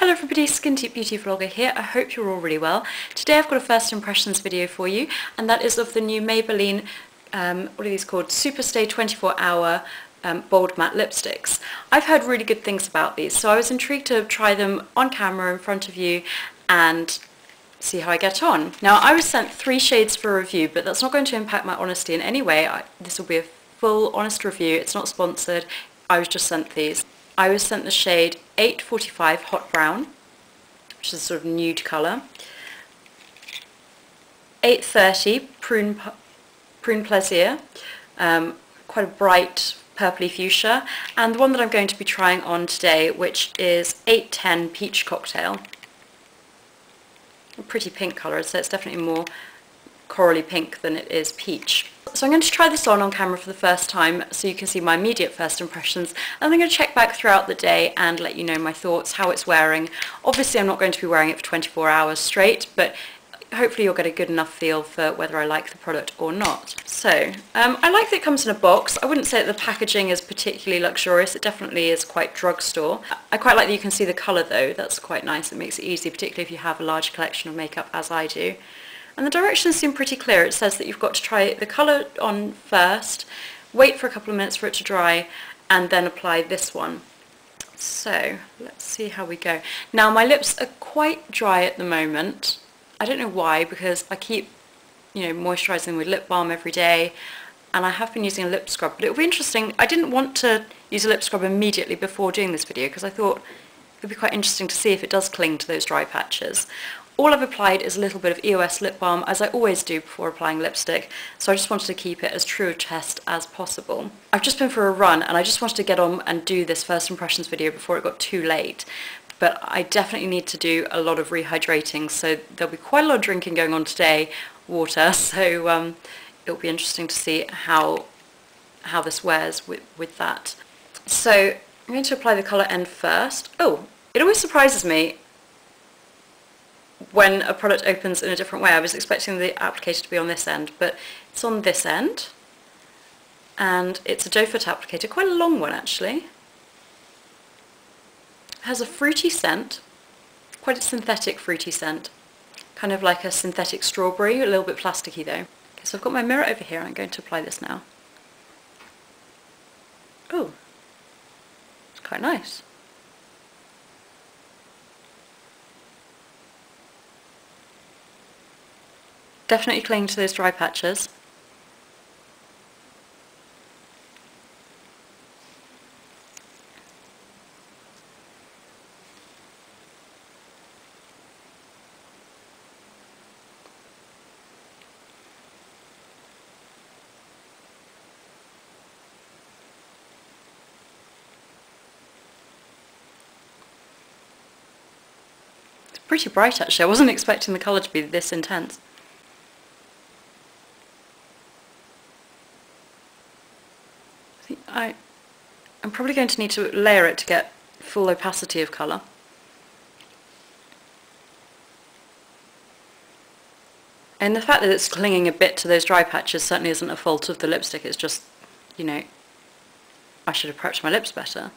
Hello everybody, Skin Deep Beauty Vlogger here. I hope you're all really well. Today I've got a first impressions video for you, and that is of the new Maybelline, what are these called? SuperStay 24-hour bold matte lipsticks. I've heard really good things about these, so I was intrigued to try them on camera in front of you and see how I get on. Now I was sent 3 shades for review, but that's not going to impact my honesty in any way. This will be a full honest review. It's not sponsored. I was just sent these. I was sent the shade 845 Hot Brown, which is a sort of nude colour, 830 Prune Plaisir, quite a bright purpley fuchsia, and the one that I'm going to be trying on today, which is 810 Peach Cocktail. A pretty pink colour, so it's definitely more corally pink than it is peach. So I'm going to try this on camera for the first time so you can see my immediate first impressions, and I'm going to check back throughout the day and let you know my thoughts, how it's wearing. Obviously I'm not going to be wearing it for 24 hours straight, but hopefully you'll get a good enough feel for whether I like the product or not. So I like that it comes in a box. I wouldn't say that the packaging is particularly luxurious. It definitely is quite drugstore. I quite like that you can see the colour though. That's quite nice. It makes it easy, particularly if you have a large collection of makeup as I do. And the directions seem pretty clear. It says that you've got to try the colour on first, wait for a couple of minutes for it to dry, and then apply this one. So let's see how we go. Now my lips are quite dry at the moment. I don't know why, because I keep, moisturising with lip balm every day, and I have been using a lip scrub, but it'll be interesting. I didn't want to use a lip scrub immediately before doing this video because I thought it would be quite interesting to see if it does cling to those dry patches. All I've applied is a little bit of EOS lip balm, as I always do before applying lipstick, so I just wanted to keep it as true a test as possible. I've just been for a run and I just wanted to get on and do this first impressions video before it got too late. But I definitely need to do a lot of rehydrating, so there'll be quite a lot of drinking going on today, water, so it'll be interesting to see how this wears with that. So I'm going to apply the colour end first. Oh, it always surprises me when a product opens in a different way. I was expecting the applicator to be on this end, but it's on this end, and it's a doe foot applicator, quite a long one actually. It has a fruity scent, quite a synthetic fruity scent, kind of like a synthetic strawberry, a little bit plasticky though. Okay, so I've got my mirror over here, I'm going to apply this now. Oh, it's quite nice. Definitely clinging to those dry patches. It's pretty bright actually. I wasn't expecting the colour to be this intense. I'm probably going to need to layer it to get full opacity of colour. And the fact that it's clinging a bit to those dry patches certainly isn't a fault of the lipstick. It's just, I should have prepped my lips better.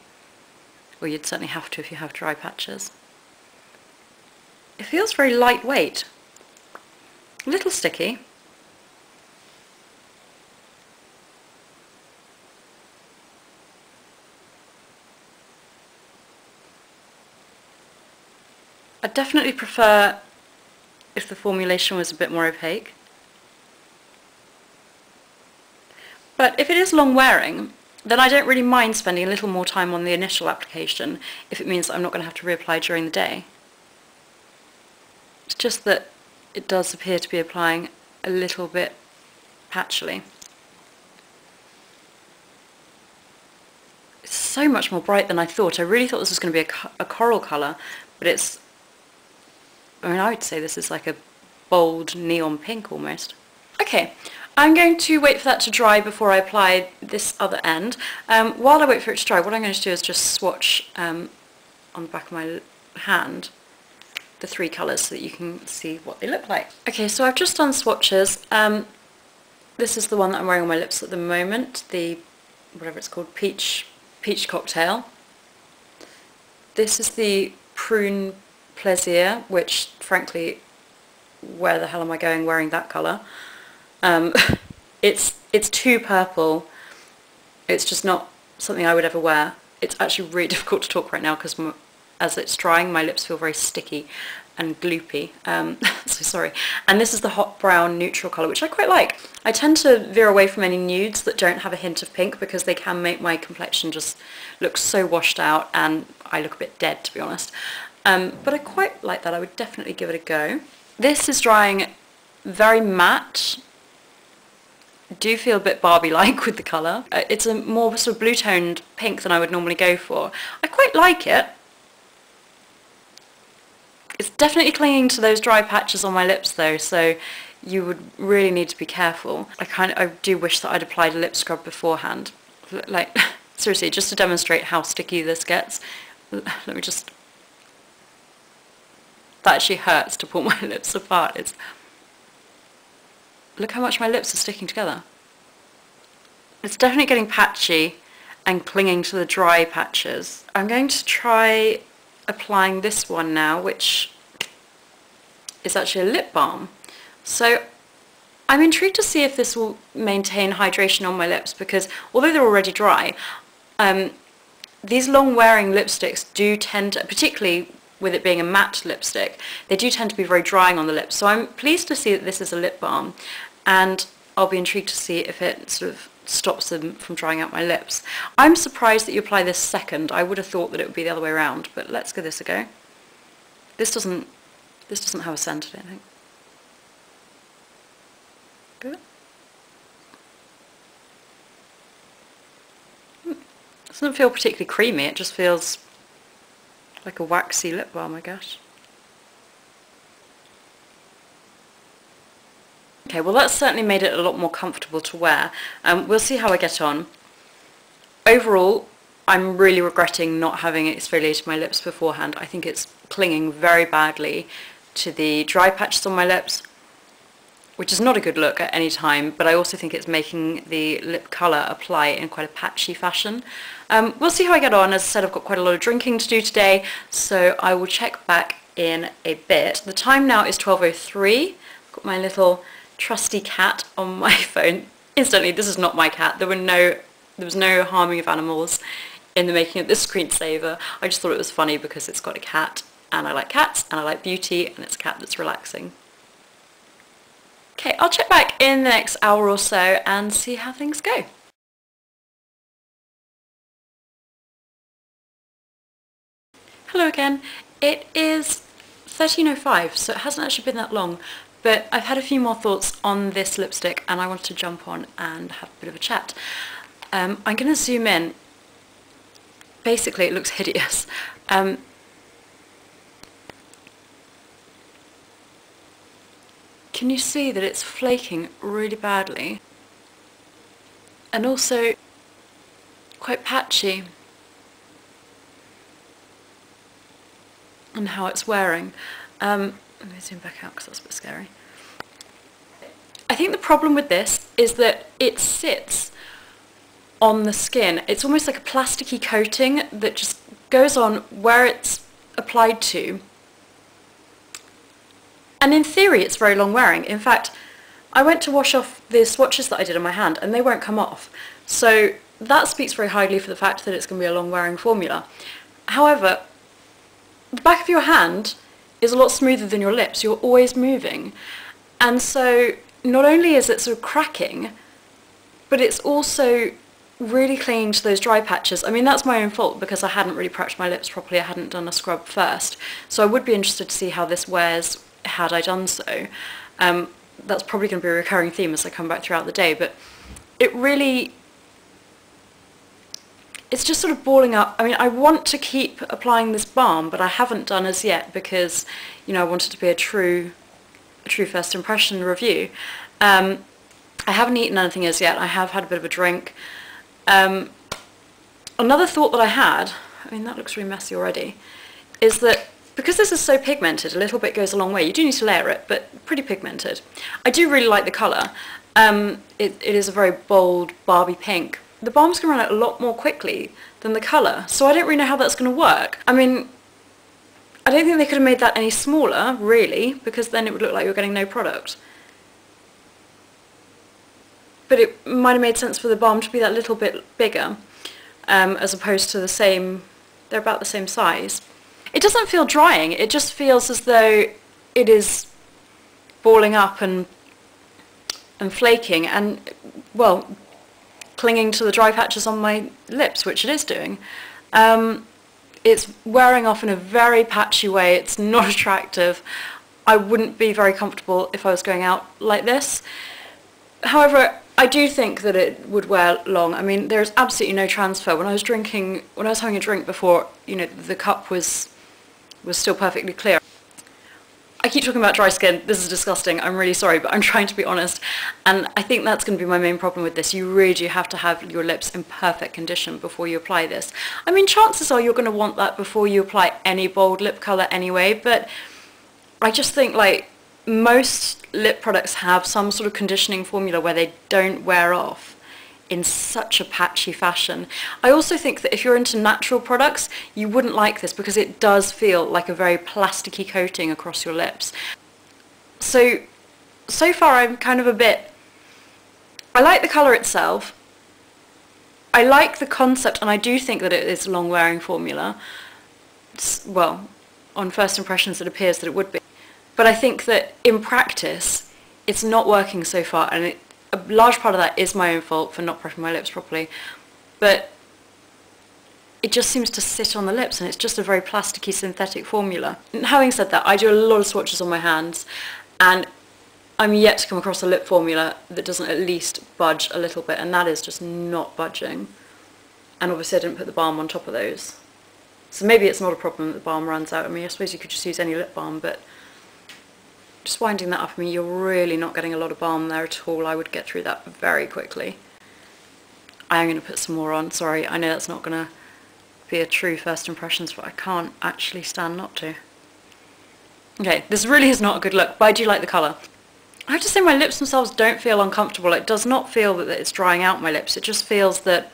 Or you'd certainly have to if you have dry patches. It feels very lightweight. A little sticky. I definitely prefer if the formulation was a bit more opaque. But if it is long wearing, then I don't really mind spending a little more time on the initial application if it means that I'm not going to have to reapply during the day. It's just that it does appear to be applying a little bit patchily. It's so much more bright than I thought. I really thought this was going to be a coral colour, but it's, I would say this is like a bold neon pink almost. Okay, I'm going to wait for that to dry before I apply this other end. While I wait for it to dry, what I'm going to do is just swatch on the back of my hand the 3 colours so that you can see what they look like. Okay, so I've just done swatches. This is the one that I'm wearing on my lips at the moment, the, whatever it's called, peach cocktail. This is the Prune Plaisir, which frankly, where the hell am I going wearing that colour? It's too purple. It's just not something I would ever wear. It's actually really difficult to talk right now because as it's drying, my lips feel very sticky and gloopy. So sorry. And this is the Hot Brown Neutral colour, which I quite like. I tend to veer away from any nudes that don't have a hint of pink because they can make my complexion just look so washed out and I look a bit dead, to be honest. But I quite like that. I would definitely give it a go. This is drying very matte. I do feel a bit Barbie-like with the colour. It's a more sort of blue-toned pink than I would normally go for. I quite like it. It's definitely clinging to those dry patches on my lips though, so you would really need to be careful. I do wish that I'd applied a lip scrub beforehand. Like, seriously, just to demonstrate how sticky this gets. Let me just... That actually hurts to pull my lips apart. Look how much my lips are sticking together. It's definitely getting patchy and clinging to the dry patches. I'm going to try applying this one now, which is actually a lip balm. So I'm intrigued to see if this will maintain hydration on my lips because although they're already dry, these long wearing lipsticks do tend to, particularly with it being a matte lipstick, they do tend to be very drying on the lips. So I'm pleased to see that this is a lip balm, and I'll be intrigued to see if it sort of stops them from drying out my lips. I'm surprised that you apply this second. I would have thought that it would be the other way around, but let's give this a go. This doesn't have a scent, I don't think. Good. It doesn't feel particularly creamy, it just feels like a waxy lip balm, I guess. Okay, well that's certainly made it a lot more comfortable to wear. We'll see how I get on. Overall, I'm really regretting not having exfoliated my lips beforehand. I think it's clinging very badly to the dry patches on my lips, which is not a good look at any time, but I also think it's making the lip colour apply in quite a patchy fashion. We'll see how I get on. As I said, I've got quite a lot of drinking to do today, so I will check back in a bit. The time now is 12:03. I've got my little trusty cat on my phone. Instantly, this is not my cat. There was no harming of animals in the making of this screensaver. I just thought it was funny because it's got a cat, and I like cats, and I like beauty, and it's a cat that's relaxing. Okay, I'll check back in the next hour or so and see how things go. Hello again. It is 13:05, so it hasn't actually been that long, but I've had a few more thoughts on this lipstick and I wanted to jump on and have a bit of a chat. I'm going to zoom in. Basically, it looks hideous. Can you see that it's flaking really badly? And also quite patchy in how it's wearing. Let me zoom back out because that's a bit scary. I think the problem with this is that it sits on the skin. It's almost like a plasticky coating that just goes on where it's applied to. And in theory it's very long wearing. In fact, I went to wash off the swatches that I did on my hand and they won't come off. So that speaks very highly for the fact that it's going to be a long wearing formula. However, the back of your hand is a lot smoother than your lips. You're always moving. And so not only is it sort of cracking, but it's also really clinging to those dry patches. I mean, that's my own fault because I hadn't really prepped my lips properly. I hadn't done a scrub first. So I would be interested to see how this wears had I done so. That's probably going to be a recurring theme as I come back throughout the day, but it really, it's just sort of balling up. I mean, I want to keep applying this balm, but I haven't done as yet because, you know, I want it to be a true first impression review. I haven't eaten anything as yet. I have had a bit of a drink. Another thought that I had, I mean, that looks really messy already, is that because this is so pigmented, a little bit goes a long way. You do need to layer it, but pretty pigmented. I do really like the colour. It is a very bold Barbie pink. The balm's going to run out a lot more quickly than the colour, so I don't really know how that's going to work. I mean, I don't think they could have made that any smaller, really, because then it would look like you're getting no product. But it might have made sense for the balm to be that little bit bigger, as opposed to the same, they're about the same size. It doesn't feel drying, it just feels as though it is balling up and flaking and, well, clinging to the dry patches on my lips, which it is doing. It's wearing off in a very patchy way, it's not attractive. I wouldn't be very comfortable if I was going out like this. However, I do think that it would wear long. I mean, there's absolutely no transfer. When I was having a drink before, you know, the cup was still perfectly clear. I keep talking about dry skin, this is disgusting, I'm really sorry, but I'm trying to be honest, and I think that's going to be my main problem with this. You really do have to have your lips in perfect condition before you apply this. I mean, chances are you're going to want that before you apply any bold lip colour anyway, but I just think, like, most lip products have some sort of conditioning formula where they don't wear off in such a patchy fashion. I also think that if you're into natural products, you wouldn't like this because it does feel like a very plasticky coating across your lips. So far I'm kind of a bit, I like the colour itself, I like the concept, and I do think that it is a long wearing formula. Well, on first impressions it appears that it would be. But I think that in practice it's not working so far, and a large part of that is my own fault for not prepping my lips properly, but it just seems to sit on the lips and it's just a very plasticky synthetic formula. And having said that, I do a lot of swatches on my hands and I'm yet to come across a lip formula that doesn't at least budge a little bit, and that is just not budging. And obviously I didn't put the balm on top of those. So maybe it's not a problem that the balm runs out. I mean, I suppose you could just use any lip balm, but just winding that up, I mean, you're really not getting a lot of balm there at all. I would get through that very quickly. I am going to put some more on. Sorry, I know that's not going to be a true first impressions, but I can't actually stand not to. Okay, this really is not a good look, but I do like the colour. I have to say my lips themselves don't feel uncomfortable. It does not feel that it's drying out my lips. It just feels that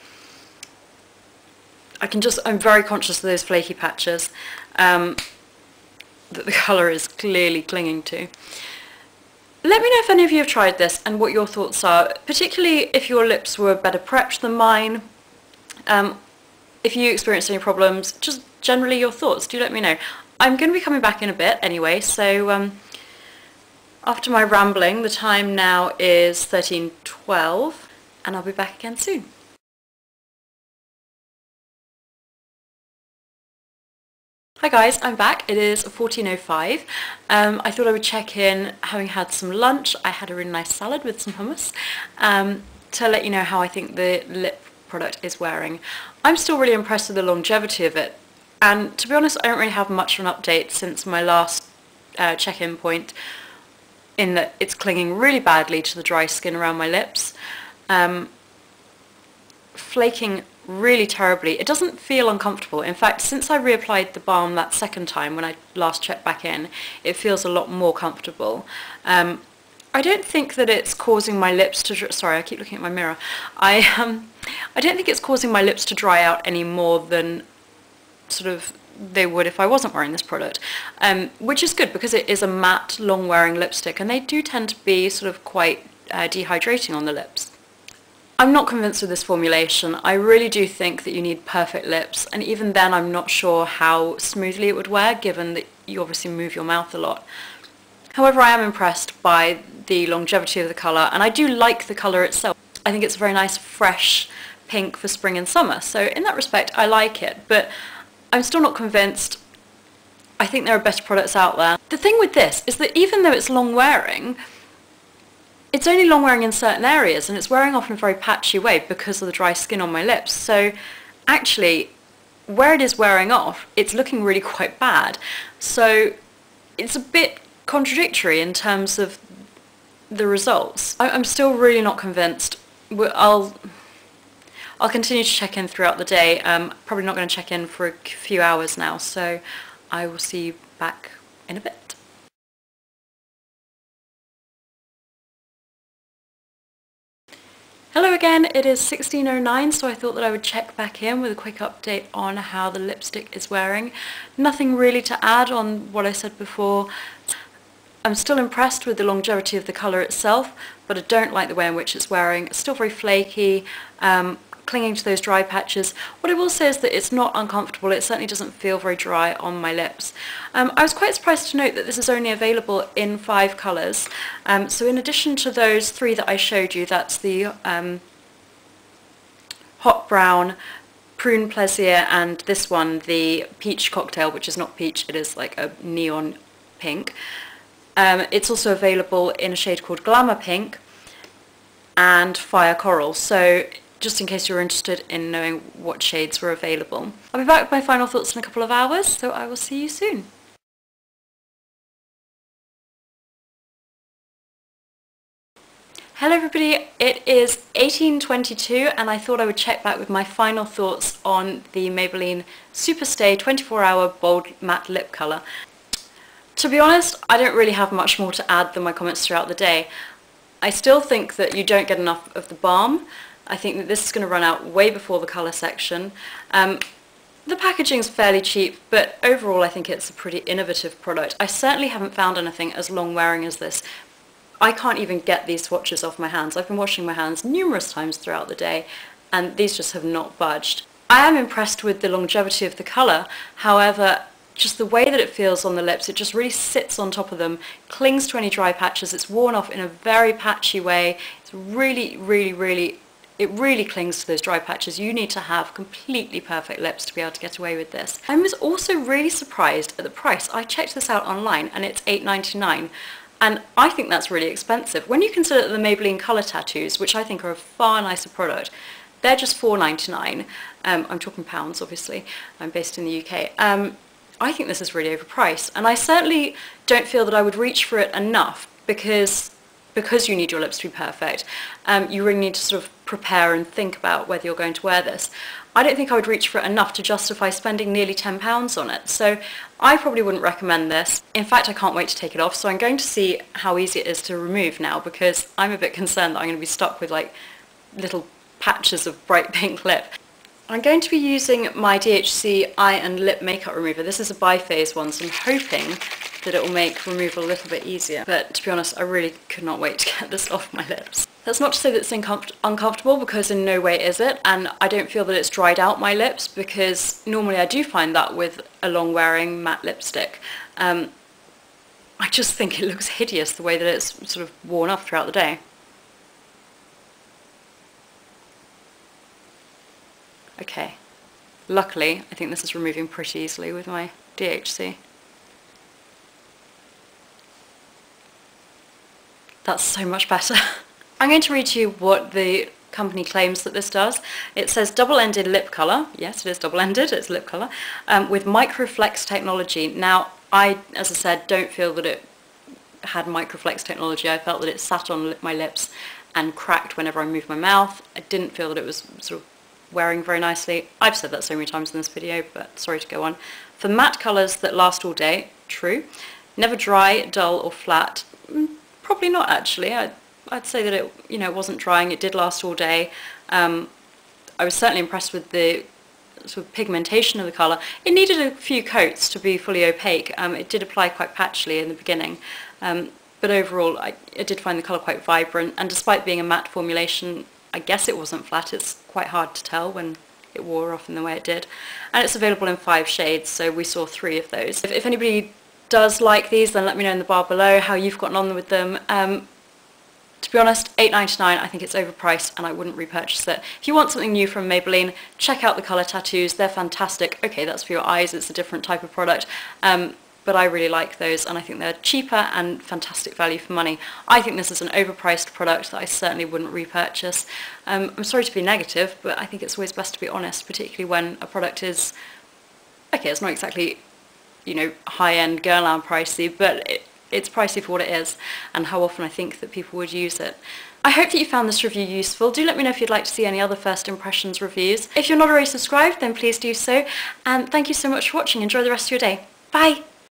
I'm very conscious of those flaky patches. That the colour is clearly clinging to. Let me know if any of you have tried this and what your thoughts are, particularly if your lips were better prepped than mine. If you experienced any problems, just generally your thoughts, do let me know. I'm going to be coming back in a bit anyway, so after my rambling, the time now is 13:12 and I'll be back again soon. Hi guys, I'm back. It is 14:05. I thought I would check in, having had some lunch. I had a really nice salad with some hummus, to let you know how I think the lip product is wearing. I'm still really impressed with the longevity of it, and to be honest I don't really have much of an update since my last check-in point, in that it's clinging really badly to the dry skin around my lips, flaking really terribly. It doesn't feel uncomfortable. In fact, since I reapplied the balm that second time when I last checked back in, it feels a lot more comfortable. I don't think that it's causing my lips to, sorry, I keep looking at my mirror. I don't think it's causing my lips to dry out any more than sort of they would if I wasn't wearing this product, which is good because it is a matte, long-wearing lipstick, and they do tend to be sort of quite dehydrating on the lips. I'm not convinced with this formulation. I really do think that you need perfect lips, and even then I'm not sure how smoothly it would wear, given that you obviously move your mouth a lot. However, I am impressed by the longevity of the colour, and I do like the colour itself. I think it's a very nice fresh pink for spring and summer, so in that respect I like it, but I'm still not convinced. I think there are better products out there. The thing with this is that even though it's long wearing, it's only long wearing in certain areas, and it's wearing off in a very patchy way because of the dry skin on my lips. So actually, where it is wearing off, it's looking really quite bad. So it's a bit contradictory in terms of the results. I'm still really not convinced. I'll continue to check in throughout the day. Probably not going to check in for a few hours now, so I will see you back in a bit. Hello again, it is 16:09, so I thought that I would check back in with a quick update on how the lipstick is wearing. Nothing really to add on what I said before. I'm still impressed with the longevity of the colour itself, but I don't like the way in which it's wearing. It's still very flaky, clinging to those dry patches. What I will say is that it's not uncomfortable. It certainly doesn't feel very dry on my lips. I was quite surprised to note that this is only available in 5 colours. So in addition to those 3 that I showed you, that's the hot brown, prune plaisir, and this one, the peach cocktail, which is not peach, it is like a neon pink. It's also available in a shade called Glamour Pink and Fire Coral. So just in case you're interested in knowing what shades were available. I'll be back with my final thoughts in a couple of hours, so I will see you soon. Hello everybody, it is 18:22 and I thought I would check back with my final thoughts on the Maybelline SuperStay 24-hour bold matte lip colour. To be honest, I don't really have much more to add than my comments throughout the day. I still think that you don't get enough of the balm. I think that this is going to run out way before the colour section. The packaging is fairly cheap, but overall I think it's a pretty innovative product. I certainly haven't found anything as long wearing as this. I can't even get these swatches off my hands. I've been washing my hands numerous times throughout the day and these just have not budged. I am impressed with the longevity of the colour, however, just the way that it feels on the lips, it just really sits on top of them, clings to any dry patches, it's worn off in a very patchy way, it's it really clings to those dry patches. You need to have completely perfect lips to be able to get away with this. I was also really surprised at the price. I checked this out online and it's $8.99. And I think that's really expensive. When you consider the Maybelline colour tattoos, which I think are a far nicer product, they're just $4.99. I'm talking pounds, obviously. I'm based in the UK. I think this is really overpriced. And I certainly don't feel that I would reach for it enough because you need your lips to be perfect. You really need to sort of prepare and think about whether you're going to wear this. I don't think I would reach for it enough to justify spending nearly £10 on it, so I probably wouldn't recommend this. In fact, I can't wait to take it off, so I'm going to see how easy it is to remove now because I'm a bit concerned that I'm going to be stuck with like little patches of bright pink lip. I'm going to be using my DHC eye and lip makeup remover. This is a biphase one, so I'm hoping that it will make removal a little bit easier. But to be honest, I really could not wait to get this off my lips. That's not to say that it's uncomfortable, because in no way is it, and I don't feel that it's dried out my lips, because normally I do find that with a long-wearing matte lipstick. I just think it looks hideous the way that it's sort of worn off throughout the day. Okay, luckily I think this is removing pretty easily with my DHC. That's so much better. I'm going to read to you what the company claims that this does. It says double-ended lip colour. Yes, it is double-ended, it's lip colour, with microflex technology. Now, I, as I said, don't feel that it had microflex technology. I felt that it sat on my lips and cracked whenever I moved my mouth. I didn't feel that it was sort of wearing very nicely. I've said that so many times in this video, but sorry to go on. For matte colours that last all day, true. Never dry, dull or flat. Probably not actually. I'd say that it, it wasn't drying, it did last all day. I was certainly impressed with the sort of pigmentation of the colour. It needed a few coats to be fully opaque. It did apply quite patchily in the beginning, but overall I did find the colour quite vibrant, and despite being a matte formulation, I guess it wasn't flat. It's quite hard to tell when it wore off in the way it did. And it's available in 5 shades, so we saw 3 of those. If anybody does like these, then let me know in the bar below how you've gotten on with them. To be honest, $8.99, I think it's overpriced and I wouldn't repurchase it. If you want something new from Maybelline, check out the colour tattoos, they're fantastic. Okay, that's for your eyes, it's a different type of product, but I really like those and I think they're cheaper and fantastic value for money. I think this is an overpriced product that I certainly wouldn't repurchase. I'm sorry to be negative, but I think it's always best to be honest, particularly when a product is, okay, it's not exactly, high-end Guerlain pricey, but it's pricey for what it is and how often I think that people would use it. I hope that you found this review useful. Do let me know if you'd like to see any other first impressions reviews. If you're not already subscribed, then please do so. And thank you so much for watching. Enjoy the rest of your day. Bye!